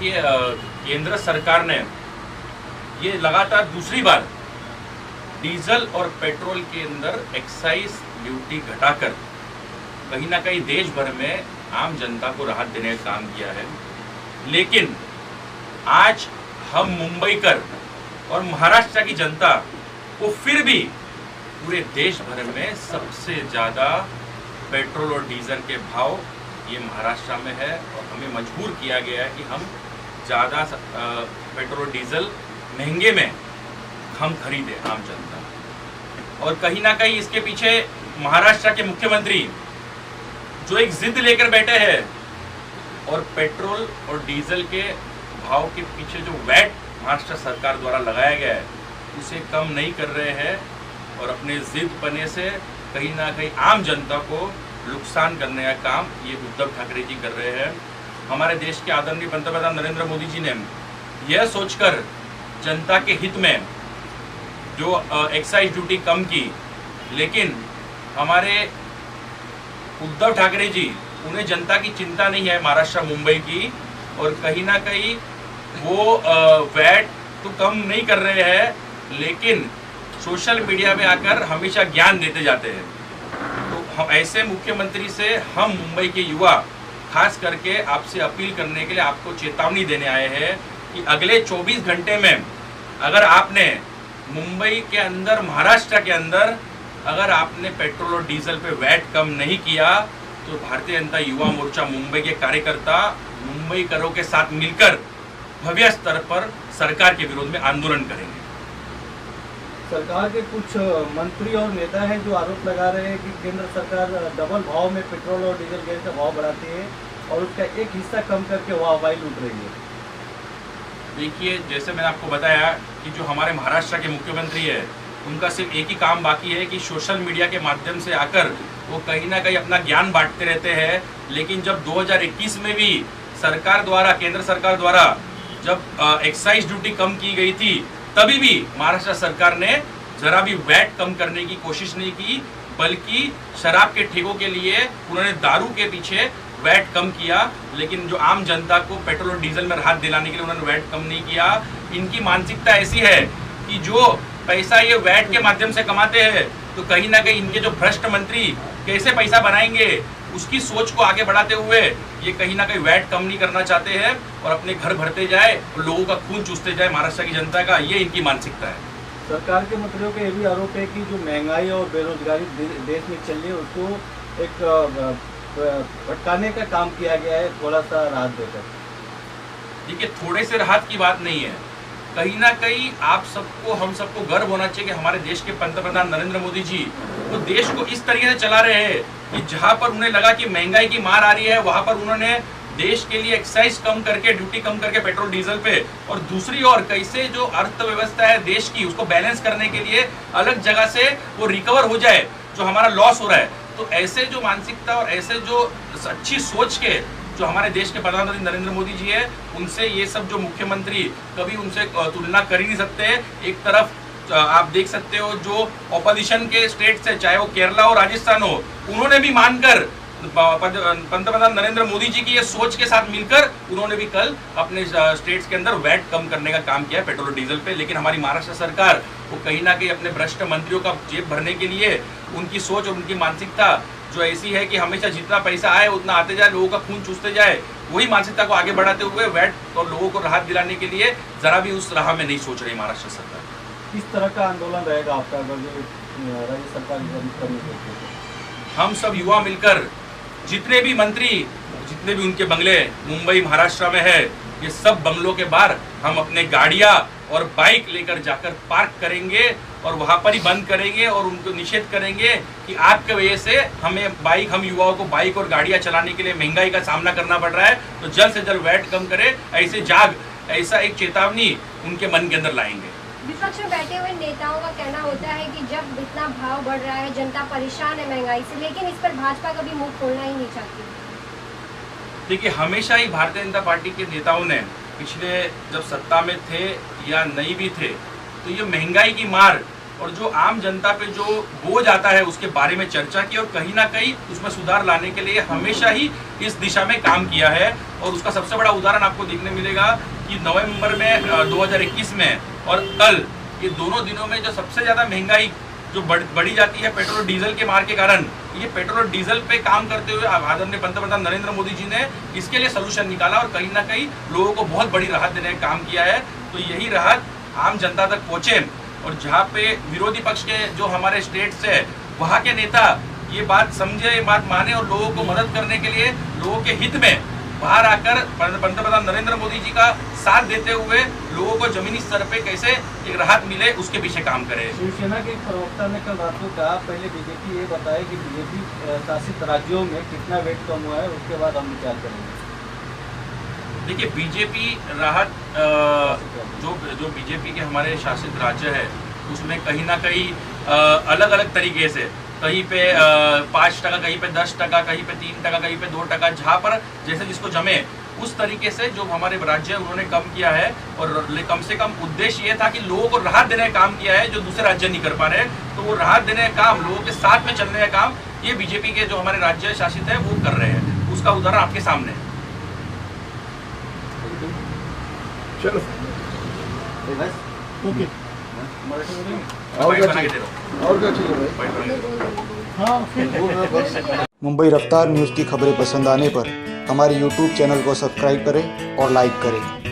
देखिए, केंद्र सरकार ने ये लगातार दूसरी बार डीजल और पेट्रोल के अंदर एक्साइज ड्यूटी घटाकर कहीं ना कहीं देश भर में आम जनता को राहत देने का काम किया है। लेकिन आज हम मुंबईकर और महाराष्ट्र की जनता को फिर भी पूरे देश भर में सबसे ज़्यादा पेट्रोल और डीजल के भाव ये महाराष्ट्र में है और हमें मजबूर किया गया है कि हम ज़्यादा पेट्रोल और डीजल महंगे में हम खरीदें आम जनता। और कहीं ना कहीं इसके पीछे महाराष्ट्र के मुख्यमंत्री जो एक जिद लेकर बैठे हैं और पेट्रोल और डीजल के भाव के पीछे जो वैट महाराष्ट्र सरकार द्वारा लगाया गया है उसे कम नहीं कर रहे हैं और अपने जिद पने से कहीं ना कहीं आम जनता को नुकसान करने का काम ये उद्धव ठाकरे जी कर रहे हैं। हमारे देश के आदरणीय पंतप्रधान नरेंद्र मोदी जी ने यह सोचकर जनता के हित में जो एक्साइज ड्यूटी कम की, लेकिन हमारे उद्धव ठाकरे जी उन्हें जनता की चिंता नहीं है महाराष्ट्र मुंबई की, और कहीं ना कहीं वो वैट तो कम नहीं कर रहे हैं लेकिन सोशल मीडिया में आकर हमेशा ज्ञान देते जाते हैं। तो हम ऐसे मुख्यमंत्री से हम मुंबई के युवा खास करके आपसे अपील करने के लिए आपको चेतावनी देने आए हैं कि अगले 24 घंटे में अगर आपने मुंबई के अंदर, महाराष्ट्र के अंदर अगर आपने पेट्रोल और डीजल पे वैट कम नहीं किया तो भारतीय जनता युवा मोर्चा मुंबई के कार्यकर्ता मुंबईकरों के साथ मिलकर भव्य स्तर पर सरकार के विरोध में आंदोलन करेंगे। सरकार के कुछ मंत्री और नेता हैं जो आरोप लगा रहे हैं कि केंद्र सरकार डबल भाव में पेट्रोल और डीजल गैस का भाव बढ़ाती है और उसका एक हिस्सा कम करके वाहवाही लूट रही है। देखिए, जैसे मैंने आपको बताया कि जो हमारे महाराष्ट्र के मुख्यमंत्री है उनका सिर्फ एक ही काम बाकी है कि सोशल मीडिया के माध्यम से आकर वो कहीं ना कहीं अपना ज्ञान बांटते रहते हैं। लेकिन जब 2021 में भी सरकार द्वारा, केंद्र सरकार द्वारा जब एक्साइज ड्यूटी कम की गई थी तभी भी महाराष्ट्र सरकार ने जरा भी वैट कम करने की कोशिश नहीं की, बल्कि शराब के ठेकों के लिए उन्होंने दारू के पीछे वैट कम किया। लेकिन जो आम जनता को पेट्रोल और डीजल में राहत दिलाने के लिए उन्होंने वैट कम नहीं किया। इनकी मानसिकता ऐसी है कि जो पैसा ये वैट के माध्यम से कमाते हैं तो कहीं ना कहीं इनके जो भ्रष्ट मंत्री कैसे पैसा बनाएंगे उसकी सोच को आगे बढ़ाते हुए ये कहीं ना कहीं वैट कम नहीं करना चाहते हैं और अपने घर भरते जाए और लोगों का खून चूसते जाए महाराष्ट्र की जनता का, ये इनकी मानसिकता है। सरकार के मंत्रियों का ये भी आरोप है कि जो महंगाई और बेरोजगारी देश में चल रही है उसको एक भटकाने का काम किया गया है, थोड़ा सा राहत देकर। देखिए, थोड़े से राहत की बात नहीं है, कहीं ना कहीं आप सबको, हम सबको गर्व होना चाहिए कि हमारे देश के पंतप्रधान नरेंद्र मोदी जी वो देश को इस तरीके से चला रहे हैं कि जहां पर उन्हें लगा कि महंगाई की मार आ रही है वहां पर उन्होंने देश के लिए एक्साइज कम करके, ड्यूटी कम करके पेट्रोल डीजल पे, और दूसरी ओर कैसे जो अर्थव्यवस्था है देश की उसको बैलेंस करने के लिए अलग जगह से वो रिकवर हो जाए जो हमारा लॉस हो रहा है। तो ऐसे जो मानसिकता और ऐसे जो अच्छी सोच के जो हमारे देश के प्रधानमंत्री नरेंद्र मोदी जी है उनसे ये सब जो मुख्यमंत्री कभी उनसे तुलना कर ही नहीं सकते। एक तरफ आप देख सकते हो जो ऑपोजिशन के स्टेट से, चाहे वो केरला और राजस्थान हो, उन्होंने भी मानकर पंतप्रधान नरेंद्र मोदी जी की ये सोच के साथ मिलकर उन्होंने भी कल अपने स्टेट्स के अंदर वैट कम करने का काम किया है पेट्रोल और डीजल पे। लेकिन हमारी महाराष्ट्र सरकार वो कहीं ना कहीं अपने भ्रष्ट मंत्रियों का जेब भरने के लिए उनकी सोच और उनकी मानसिकता जो ऐसी है कि हमेशा जितना पैसा आए उतना आते जाए, लोगों का खून चूसते जाए, वही मानसिकता को आगे बढ़ाते हुए वैट और लोगों को राहत दिलाने के लिए जरा भी उस राह में नहीं सोच रही महाराष्ट्र सरकार। किस तरह का आंदोलन रहेगा आपका अगर जो राज्य सरकार? हम सब युवा मिलकर जितने भी मंत्री, जितने भी उनके बंगले मुंबई महाराष्ट्र में है, ये सब बंगलों के बाहर हम अपने गाड़ियां और बाइक लेकर जाकर पार्क करेंगे और वहां पर ही बंद करेंगे और उनको निषेध करेंगे कि आपके वजह से हम युवाओं को बाइक और गाड़ियां चलाने के लिए महंगाई का सामना करना पड़ रहा है, तो जल्द से जल्द वैट कम करें। ऐसा एक चेतावनी उनके मन के अंदर लाएंगे। विपक्ष में बैठे हुए नेताओं का कहना होता है कि जब इतना भाव बढ़ रहा है, जनता परेशान है महंगाई से, लेकिन इस पर भाजपा कभी मुंह खोलना ही नहीं चाहती। देखिए, हमेशा ही भारतीय जनता पार्टी के नेताओं ने पिछले जब सत्ता में थे या नहीं भी थे तो ये महंगाई की मार और जो आम जनता पे जो बोझ आता है उसके बारे में चर्चा की और कहीं ना कहीं उसमें सुधार लाने के लिए हमेशा ही इस दिशा में काम किया है। और उसका सबसे बड़ा उदाहरण आपको देखने मिलेगा कि नवंबर में 2021 में और कल ये दोनों दिनों में जो सबसे ज़्यादा महंगाई जो बढ़ी जाती है पेट्रोल डीजल के मार के कारण, ये पेट्रोल डीजल पे काम करते हुए आदरणीय पंतप्रधान नरेंद्र मोदी जी ने इसके लिए सोल्यूशन निकाला और कहीं ना कहीं लोगों को बहुत बड़ी राहत देने का काम किया है। तो यही राहत आम जनता तक पहुंचे और जहाँ पे विरोधी पक्ष के जो हमारे स्टेट्स है वहाँ के नेता ये बात समझे, ये बात माने और लोगों को मदद करने के लिए लोगों के हित में बाहर आकर पंतप्रधान नरेंद्र मोदी जी का साथ देते हुए लोगों को जमीनी स्तर पे कैसे एक राहत मिले उसके पीछे काम करें। शिवसेना के एक प्रवक्ता ने कल रात को कहा, पहले बीजेपी ये बताए कि बीजेपी शासित राज्यों में कितना वेट कम हुआ है, उसके बाद हम विचार करेंगे। देखिए बीजेपी राहत जो बीजेपी के हमारे शासित राज्य है उसमें कहीं ना कहीं अलग अलग तरीके से कहीं पे 5%, कहीं पे 10%, कहीं पे 3%, कहीं पे 2%, जहाँ पर जैसे जिसको जमे उस तरीके से जो हमारे राज्य है उन्होंने कम किया है। और कम से कम उद्देश्य ये था कि लोगों को राहत देने का काम किया है जो दूसरे राज्य नहीं कर पा रहे, तो वो राहत देने का काम, लोगों के साथ में चलने का काम ये बीजेपी के जो हमारे राज्य शासित है वो कर रहे हैं। उसका उदाहरण आपके सामने है। चलो ओके और क्या चाहिए भाई? मुंबई रफ्तार न्यूज़ की खबरें पसंद आने पर हमारे YouTube चैनल को सब्सक्राइब करें और लाइक करें।